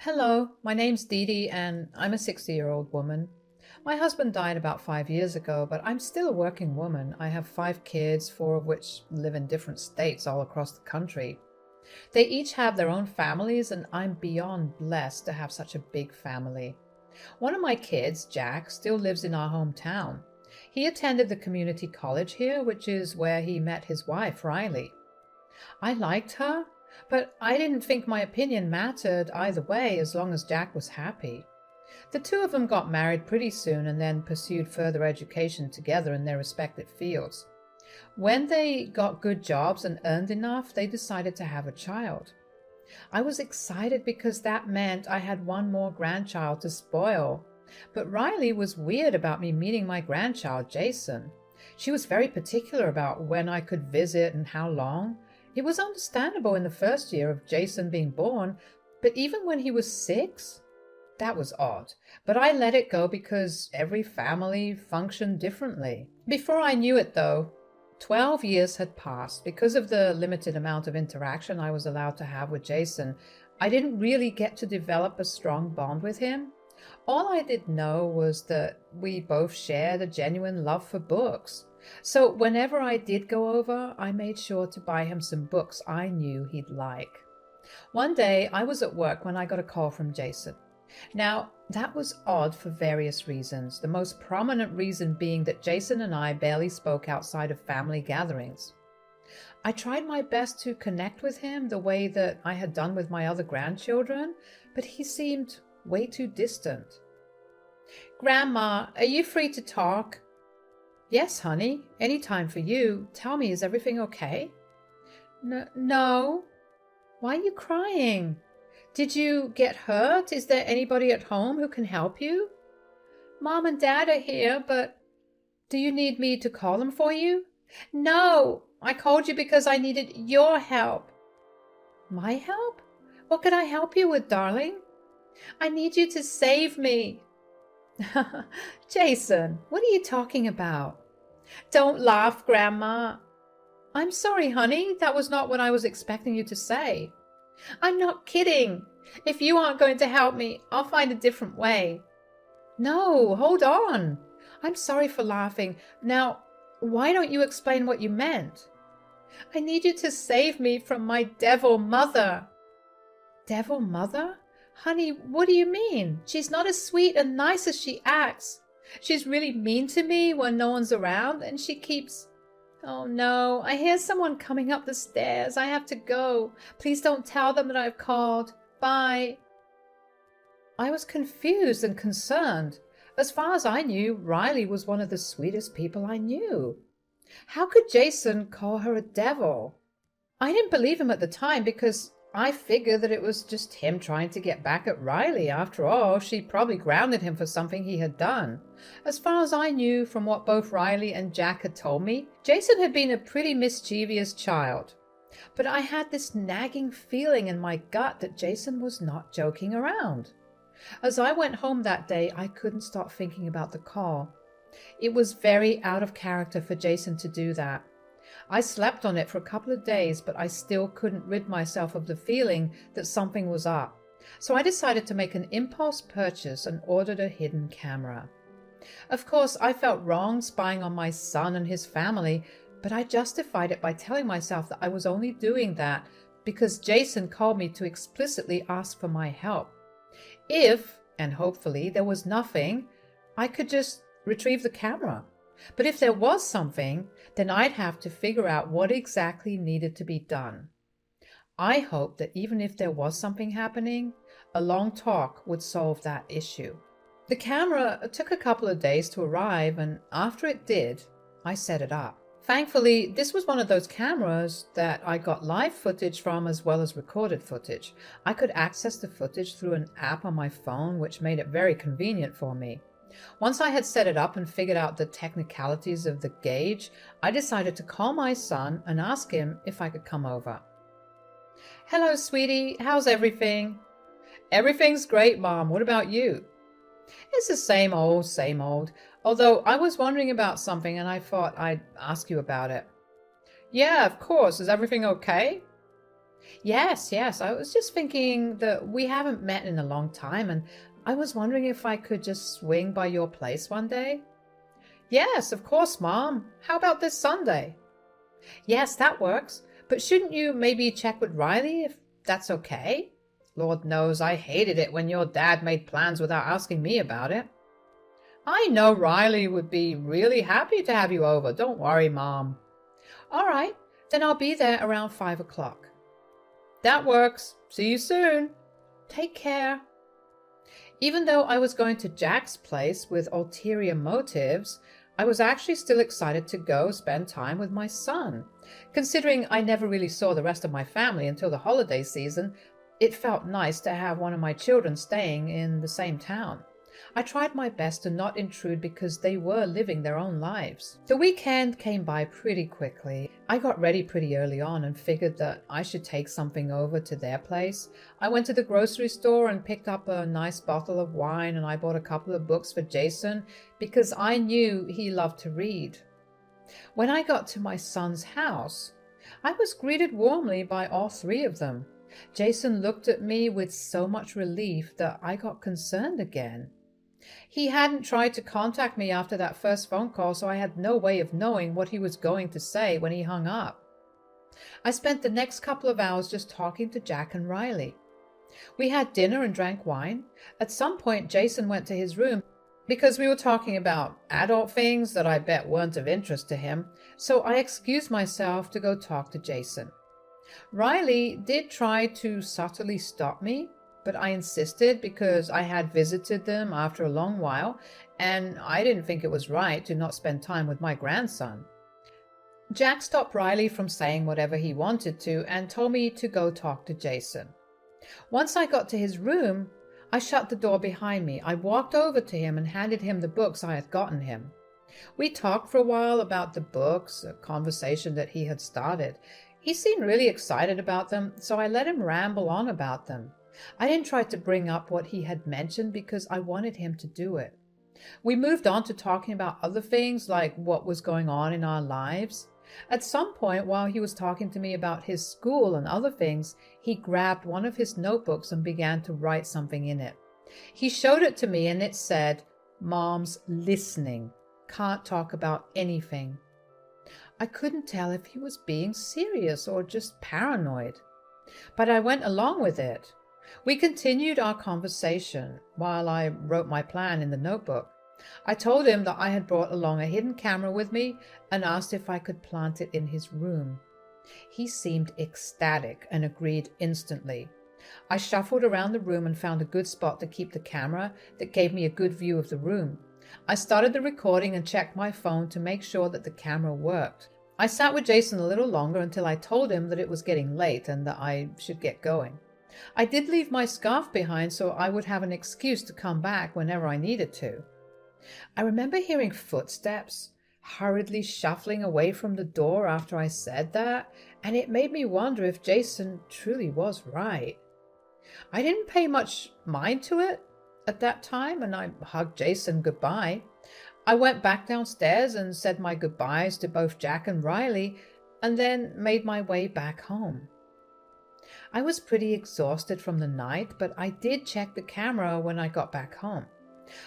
Hello, my name's Dee Dee and I'm a 60-year-old woman. My husband died about 5 years ago, but I'm still a working woman. I have 5 kids, 4 of which live in different states all across the country. They each have their own families, and I'm beyond blessed to have such a big family. One of my kids, Jack, still lives in our hometown. He attended the community college here, which is where he met his wife, Riley. I liked her, but I didn't think my opinion mattered either way as long as Jack was happy. The two of them got married pretty soon and then pursued further education together in their respective fields. When they got good jobs and earned enough, they decided to have a child. I was excited because that meant I had one more grandchild to spoil. But Riley was weird about me meeting my grandchild, Jason. She was very particular about when I could visit and how long. It was understandable in the first year of Jason being born, but even when he was 6? That was odd, but I let it go because every family functioned differently. Before I knew it, though, 12 years had passed. Because of the limited amount of interaction I was allowed to have with Jason, I didn't really get to develop a strong bond with him. All I did know was that we both shared a genuine love for books. So whenever I did go over, I made sure to buy him some books I knew he'd like. One day, I was at work when I got a call from Jason. Now, that was odd for various reasons, the most prominent reason being that Jason and I barely spoke outside of family gatherings. I tried my best to connect with him the way that I had done with my other grandchildren, but he seemed way too distant. "Grandma, are you free to talk?" "Yes, honey, any time for you. Tell me, is everything okay?" No. Why are you crying? Did you get hurt? Is there anybody at home who can help you?" "Mom and Dad are here, but—" "Do you need me to call them for you?" "No, I called you because I needed your help." "My help? What could I help you with, darling?" "I need you to save me." "Jason, what are you talking about?" "Don't laugh, Grandma." "I'm sorry, honey. That was not what I was expecting you to say." "I'm not kidding. If you aren't going to help me, I'll find a different way." "No, hold on. I'm sorry for laughing. Now, why don't you explain what you meant?" "I need you to save me from my devil mother." "Devil mother? Honey, what do you mean? She's not as sweet and nice as she acts. She's really mean to me when no one's around, and she keeps— Oh no, I hear someone coming up the stairs. I have to go. Please don't tell them that I've called. Bye." I was confused and concerned. As far as I knew, Riley was one of the sweetest people I knew. How could Jason call her a devil? I didn't believe him at the time because I figured that it was just him trying to get back at Riley. After all, she probably grounded him for something he had done. As far as I knew from what both Riley and Jack had told me, Jason had been a pretty mischievous child. But I had this nagging feeling in my gut that Jason was not joking around. As I went home that day, I couldn't stop thinking about the call. It was very out of character for Jason to do that. I slept on it for a couple of days, but I still couldn't rid myself of the feeling that something was up. So I decided to make an impulse purchase and ordered a hidden camera. Of course, I felt wrong spying on my son and his family, but I justified it by telling myself that I was only doing that because Jason called me to explicitly ask for my help. If, and hopefully, there was nothing, I could just retrieve the camera. But if there was something, then I'd have to figure out what exactly needed to be done. I hoped that even if there was something happening, a long talk would solve that issue. The camera took a couple of days to arrive, and after it did, I set it up. Thankfully, this was one of those cameras that I got live footage from as well as recorded footage. I could access the footage through an app on my phone, which made it very convenient for me. Once I had set it up and figured out the technicalities of the gauge, I decided to call my son and ask him if I could come over. "Hello, sweetie. How's everything?" "Everything's great, Mom. What about you?" "It's the same old. Although I was wondering about something and I thought I'd ask you about it." "Yeah, of course. Is everything okay?" Yes, yes. I was just thinking that we haven't met in a long time, and I was wondering if I could just swing by your place one day. Yes, of course, Mom. How about this Sunday? Yes, that works. But shouldn't you maybe check with Riley if that's okay? Lord knows I hated it when your dad made plans without asking me about it. I know Riley would be really happy to have you over. Don't worry, Mom. All right, then I'll be there around 5 o'clock. That works. See you soon. Take care. Even though I was going to Jack's place with ulterior motives, I was actually still excited to go spend time with my son. Considering I never really saw the rest of my family until the holiday season, it felt nice to have one of my children staying in the same town. I tried my best to not intrude because they were living their own lives. The weekend came by pretty quickly. I got ready pretty early on and figured that I should take something over to their place. I went to the grocery store and picked up a nice bottle of wine, and I bought a couple of books for Jason because I knew he loved to read. When I got to my son's house, I was greeted warmly by all three of them. Jason looked at me with so much relief that I got concerned again. He hadn't tried to contact me after that first phone call, so I had no way of knowing what he was going to say when he hung up. I spent the next couple of hours just talking to Jack and Riley. We had dinner and drank wine. At some point, Jason went to his room because we were talking about adult things that I bet weren't of interest to him, so I excused myself to go talk to Jason. Riley did try to subtly stop me, but I insisted because I had visited them after a long while, and I didn't think it was right to not spend time with my grandson. Jack stopped Riley from saying whatever he wanted to and told me to go talk to Jason. Once I got to his room, I shut the door behind me. I walked over to him and handed him the books I had gotten him. We talked for a while about the books, a conversation that he had started. He seemed really excited about them, so I let him ramble on about them. I didn't try to bring up what he had mentioned because I wanted him to do it. We moved on to talking about other things like what was going on in our lives. At some point, while he was talking to me about his school and other things, he grabbed one of his notebooks and began to write something in it. He showed it to me and it said, "Mom's listening. Can't talk about anything." I couldn't tell if he was being serious or just paranoid, but I went along with it. We continued our conversation while I wrote my plan in the notebook. I told him that I had brought along a hidden camera with me and asked if I could plant it in his room. He seemed ecstatic and agreed instantly. I shuffled around the room and found a good spot to keep the camera that gave me a good view of the room. I started the recording and checked my phone to make sure that the camera worked. I sat with Jason a little longer until I told him that it was getting late and that I should get going. I did leave my scarf behind so I would have an excuse to come back whenever I needed to. I remember hearing footsteps hurriedly shuffling away from the door after I said that, and it made me wonder if Jason truly was right. I didn't pay much mind to it at that time, and I hugged Jason goodbye. I went back downstairs and said my goodbyes to both Jack and Riley, and then made my way back home. I was pretty exhausted from the night, but I did check the camera when I got back home.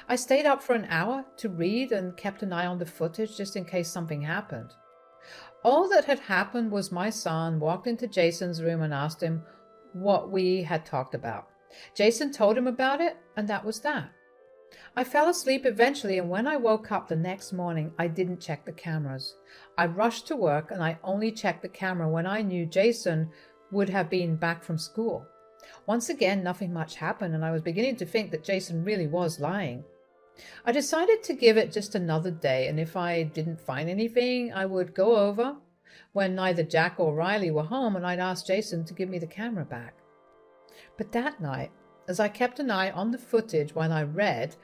I stayed up for an hour to read and kept an eye on the footage just in case something happened. All that had happened was my son walked into Jason's room and asked him what we had talked about. Jason told him about it, and that was that. I fell asleep eventually, and when I woke up the next morning, I didn't check the cameras. I rushed to work, and I only checked the camera when I knew Jason would have been back from school. Once again, nothing much happened, and I was beginning to think that Jason really was lying. I decided to give it just another day, and if I didn't find anything, I would go over when neither Jack or Riley were home, and I'd ask Jason to give me the camera back. But that night, as I kept an eye on the footage while I read,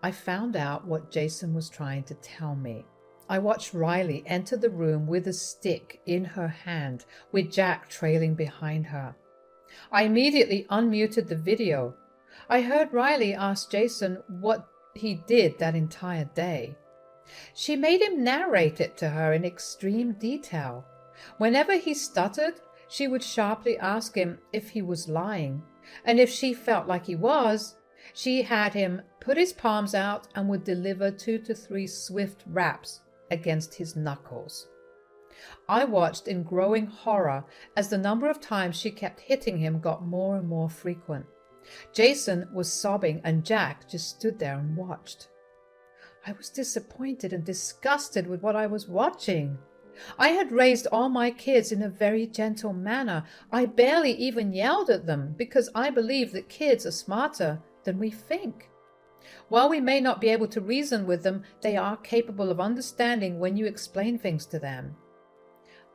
I found out what Jason was trying to tell me. I watched Riley enter the room with a stick in her hand, with Jack trailing behind her. I immediately unmuted the video. I heard Riley ask Jason what he did that entire day. She made him narrate it to her in extreme detail. Whenever he stuttered, She would sharply ask him if he was lying, and if she felt like he was, she had him put his palms out and would deliver 2 to 3 swift raps against his knuckles. I watched in growing horror as the number of times she kept hitting him got more and more frequent. Jason was sobbing and Jack just stood there and watched. I was disappointed and disgusted with what I was watching. I had raised all my kids in a very gentle manner. I barely even yelled at them because I believe that kids are smarter than we think. While we may not be able to reason with them, they are capable of understanding when you explain things to them.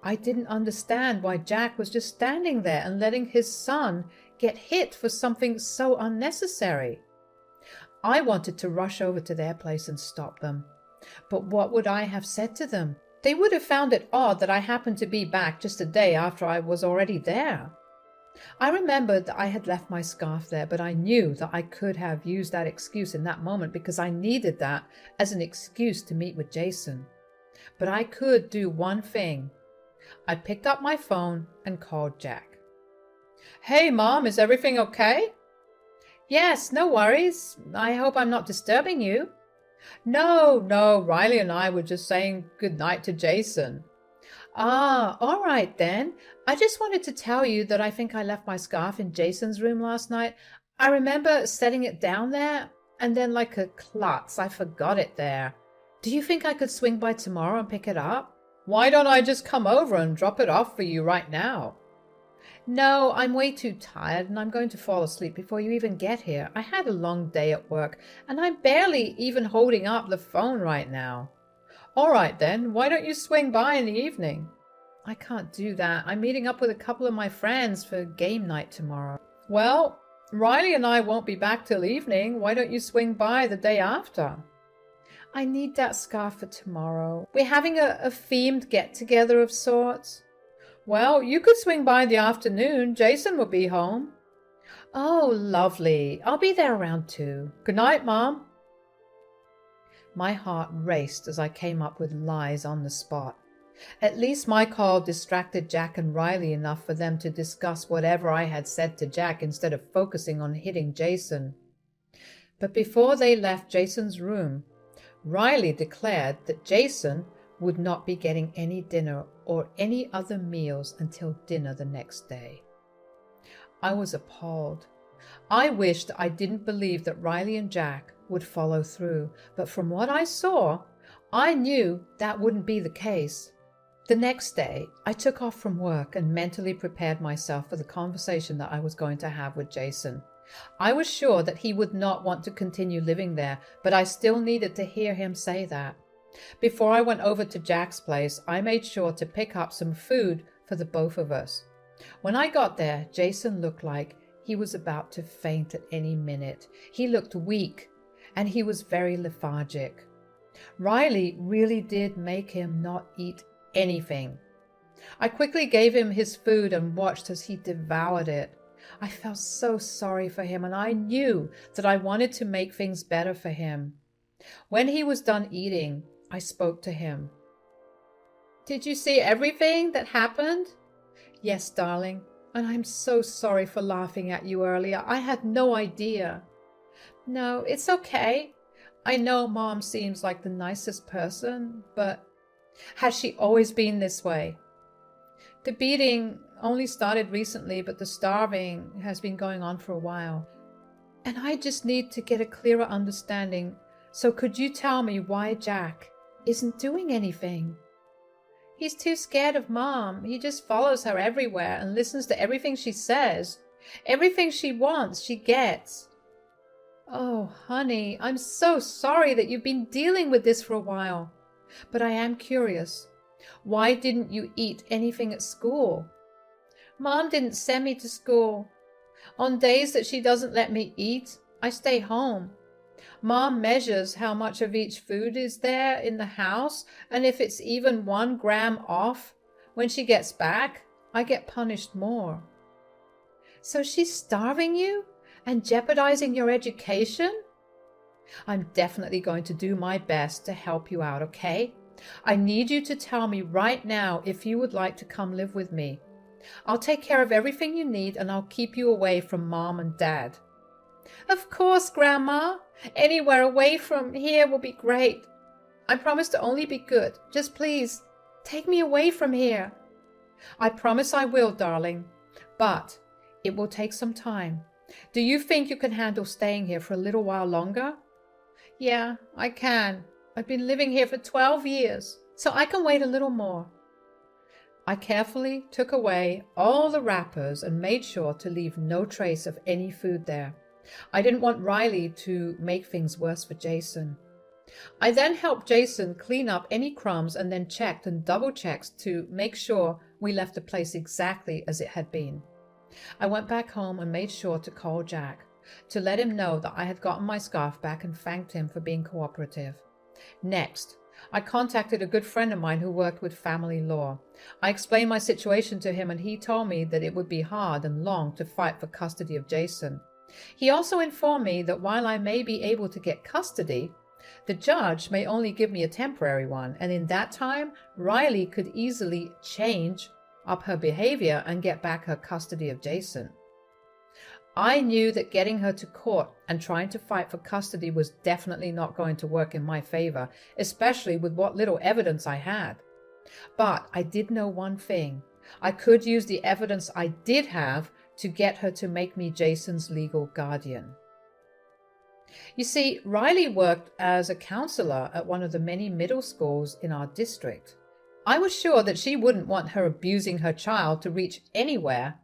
I didn't understand why Jack was just standing there and letting his son get hit for something so unnecessary. I wanted to rush over to their place and stop them. But what would I have said to them? They would have found it odd that I happened to be back just a day after I was already there. I remembered that I had left my scarf there, but I knew that I could have used that excuse in that moment because I needed that as an excuse to meet with Jason. But I could do one thing. I picked up my phone and called Jack. "Hey, Mom, is everything okay?" "Yes, no worries. I hope I'm not disturbing you." No, Riley and I were just saying goodnight to Jason." "Ah, all right then. I just wanted to tell you that I think I left my scarf in Jason's room last night. I remember setting it down there, and then like a klutz, I forgot it there. Do you think I could swing by tomorrow and pick it up?" "Why don't I just come over and drop it off for you right now?" "No, I'm way too tired and I'm going to fall asleep before you even get here. I had a long day at work and I'm barely even holding up the phone right now." "All right then, why don't you swing by in the evening?" "I can't do that. I'm meeting up with a couple of my friends for game night tomorrow." "Well, Riley and I won't be back till evening. Why don't you swing by the day after?" "I need that scarf for tomorrow. We're having a themed get-together of sorts." "Well, you could swing by in the afternoon. Jason will be home." "Oh, lovely. I'll be there around 2. Good night, Mom." My heart raced as I came up with lies on the spot. At least my call distracted Jack and Riley enough for them to discuss whatever I had said to Jack instead of focusing on hitting Jason. But before they left Jason's room, Riley declared that Jason would not be getting any dinner or any other meals until dinner the next day. I was appalled. I wished I didn't believe that Riley and Jack would follow through, but from what I saw, I knew that wouldn't be the case. The next day, I took off from work and mentally prepared myself for the conversation that I was going to have with Jason. I was sure that he would not want to continue living there, but I still needed to hear him say that. Before I went over to Jack's place, I made sure to pick up some food for the both of us. When I got there, Jason looked like he was about to faint at any minute. He looked weak, and he was very lethargic. Riley really did make him not eat anything. I quickly gave him his food and watched as he devoured it. I felt so sorry for him, and I knew that I wanted to make things better for him. When he was done eating, I spoke to him. "Did you see everything that happened?" "Yes, darling, and I'm so sorry for laughing at you earlier. I had no idea." "No, it's okay. I know Mom seems like the nicest person, but has she always been this way?" "The beating only started recently, but the starving has been going on for a while. And I just need to get a clearer understanding. So could you tell me why Jack isn't doing anything?" "He's too scared of Mom. He just follows her everywhere and listens to everything she says. Everything she wants, she gets." "Oh, honey, I'm so sorry that you've been dealing with this for a while. But I am curious. Why didn't you eat anything at school?" "Mom didn't send me to school. On days that she doesn't let me eat, I stay home. Mom measures how much of each food is there in the house, and if it's even 1 gram off, when she gets back, I get punished more." "So she's starving you and jeopardizing your education?" "I'm definitely going to do my best to help you out, okay? I need you to tell me right now if you would like to come live with me. I'll take care of everything you need, and I'll keep you away from Mom and Dad." "Of course, Grandma. Anywhere away from here will be great. I promise to only be good. Just please, take me away from here." "I promise I will, darling. But it will take some time. Do you think you can handle staying here for a little while longer?" "Yeah, I can. I've been living here for 12 years, so I can wait a little more." I carefully took away all the wrappers and made sure to leave no trace of any food there. I didn't want Riley to make things worse for Jason. I then helped Jason clean up any crumbs and then checked and double-checked to make sure we left the place exactly as it had been. I went back home and made sure to call Jack to let him know that I had gotten my scarf back and thanked him for being cooperative. Next, I contacted a good friend of mine who worked with family law. I explained my situation to him, and he told me that it would be hard and long to fight for custody of Jason. He also informed me that while I may be able to get custody, the judge may only give me a temporary one, and in that time, Riley could easily change up her behavior and get back her custody of Jason. I knew that getting her to court and trying to fight for custody was definitely not going to work in my favor, especially with what little evidence I had. But I did know one thing. I could use the evidence I did have to get her to make me Jason's legal guardian. You see, Riley worked as a counselor at one of the many middle schools in our district. I was sure that she wouldn't want her abusing her child to reach anywhere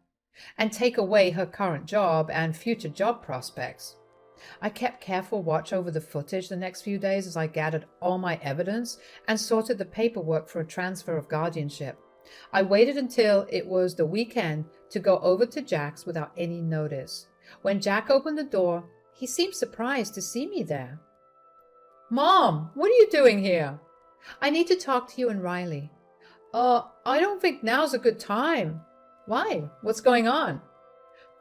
and take away her current job and future job prospects. I kept careful watch over the footage the next few days as I gathered all my evidence and sorted the paperwork for a transfer of guardianship. I waited until it was the weekend to go over to Jack's without any notice. When Jack opened the door, he seemed surprised to see me there. "Mom, what are you doing here?" "I need to talk to you and Riley." I don't think now's a good time." "Why? What's going on?"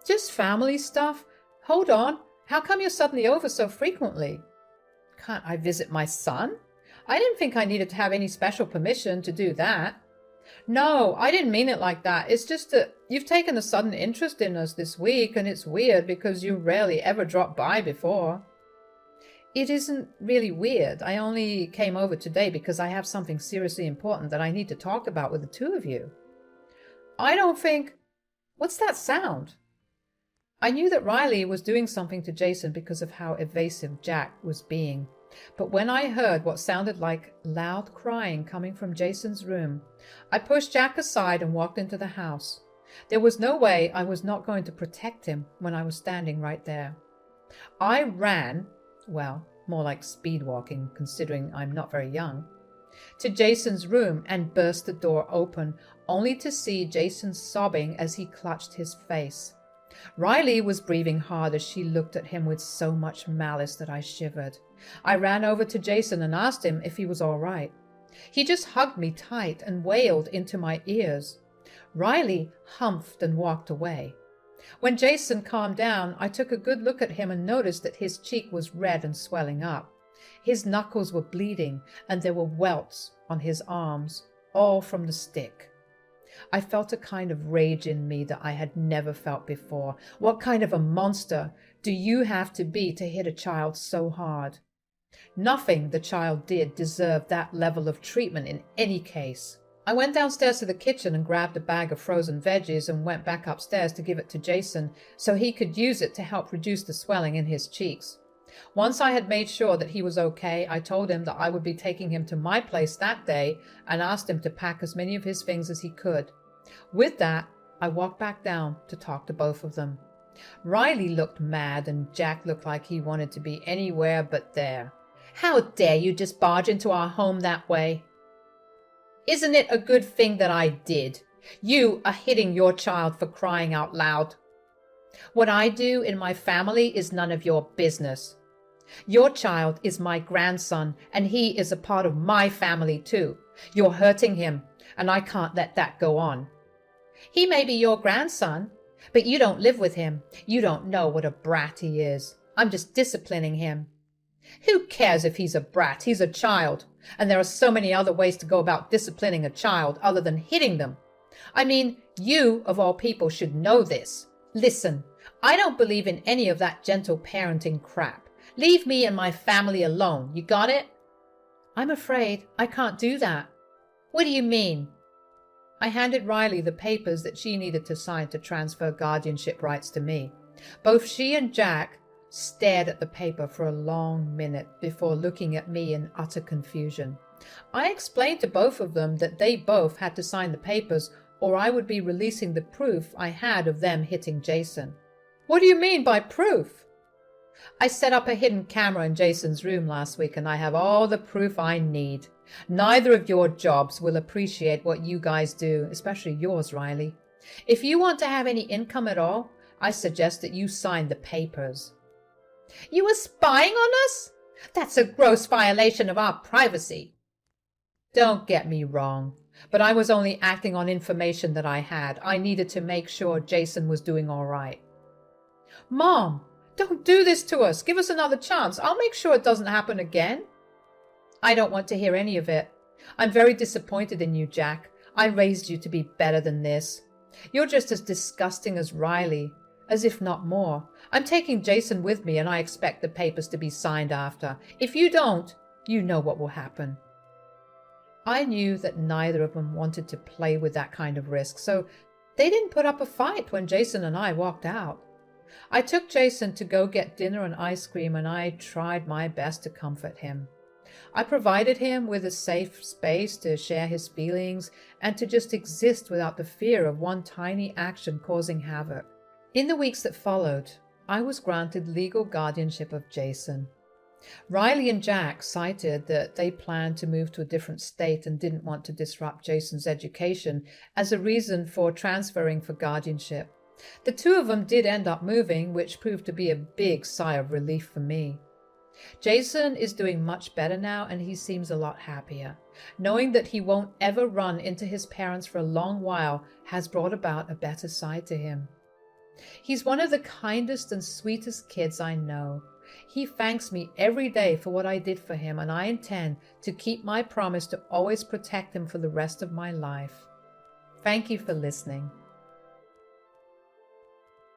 "Just family stuff. Hold on. How come you're suddenly over so frequently?" "Can't I visit my son? I didn't think I needed to have any special permission to do that." "No, I didn't mean it like that. It's just that you've taken a sudden interest in us this week, and it's weird because you rarely ever dropped by before." "It isn't really weird. I only came over today because I have something seriously important that I need to talk about with the two of you." "I don't think—" "What's that sound?" I knew that Riley was doing something to Jason because of how evasive Jack was being. But when I heard what sounded like loud crying coming from Jason's room, I pushed Jack aside and walked into the house. There was no way I was not going to protect him when I was standing right there. I ran, well, more like speed walking, considering I'm not very young, to Jason's room and burst the door open, only to see Jason sobbing as he clutched his face. Riley was breathing hard as she looked at him with so much malice that I shivered. I ran over to Jason and asked him if he was all right. He just hugged me tight and wailed into my ears. Riley humphed and walked away. When Jason calmed down, I took a good look at him and noticed that his cheek was red and swelling up. His knuckles were bleeding, and there were welts on his arms, all from the stick. I felt a kind of rage in me that I had never felt before. What kind of a monster do you have to be to hit a child so hard? Nothing the child did deserved that level of treatment in any case. I went downstairs to the kitchen and grabbed a bag of frozen veggies and went back upstairs to give it to Jason so he could use it to help reduce the swelling in his cheeks. Once I had made sure that he was okay, I told him that I would be taking him to my place that day and asked him to pack as many of his things as he could. With that, I walked back down to talk to both of them. Riley looked mad and Jack looked like he wanted to be anywhere but there. "How dare you just barge into our home that way?" "Isn't it a good thing that I did? You are hitting your child for crying out loud. What I do in my family is none of your business. Your child is my grandson, and he is a part of my family too. You're hurting him, and I can't let that go on." "He may be your grandson, but you don't live with him. You don't know what a brat he is. I'm just disciplining him." "Who cares if he's a brat? He's a child, and there are so many other ways to go about disciplining a child other than hitting them. I mean, you, of all people, should know this. Listen, I don't believe in any of that gentle parenting crap. Leave me and my family alone. You got it? I'm afraid I can't do that. What do you mean? I handed Riley the papers that she needed to sign to transfer guardianship rights to me. Both she and Jack stared at the paper for a long minute before looking at me in utter confusion. I explained to both of them that they both had to sign the papers or I would be releasing the proof I had of them hitting Jason. What do you mean by proof? I set up a hidden camera in Jason's room last week and I have all the proof I need. Neither of your jobs will appreciate what you guys do, especially yours, Riley. If you want to have any income at all, I suggest that you sign the papers. You were spying on us? That's a gross violation of our privacy. Don't get me wrong, but I was only acting on information that I had. I needed to make sure Jason was doing all right. Mom, don't do this to us. Give us another chance. I'll make sure it doesn't happen again. I don't want to hear any of it. I'm very disappointed in you, Jack. I raised you to be better than this. You're just as disgusting as Riley, as if not more. I'm taking Jason with me and I expect the papers to be signed after. If you don't, you know what will happen. I knew that neither of them wanted to play with that kind of risk, so they didn't put up a fight when Jason and I walked out. I took Jason to go get dinner and ice cream and I tried my best to comfort him. I provided him with a safe space to share his feelings and to just exist without the fear of one tiny action causing havoc. In the weeks that followed, I was granted legal guardianship of Jason. Riley and Jack cited that they planned to move to a different state and didn't want to disrupt Jason's education as a reason for transferring for guardianship. The two of them did end up moving, which proved to be a big sigh of relief for me. Jason is doing much better now and he seems a lot happier. Knowing that he won't ever run into his parents for a long while has brought about a better side to him. He's one of the kindest and sweetest kids I know. He thanks me every day for what I did for him and I intend to keep my promise to always protect him for the rest of my life. Thank you for listening.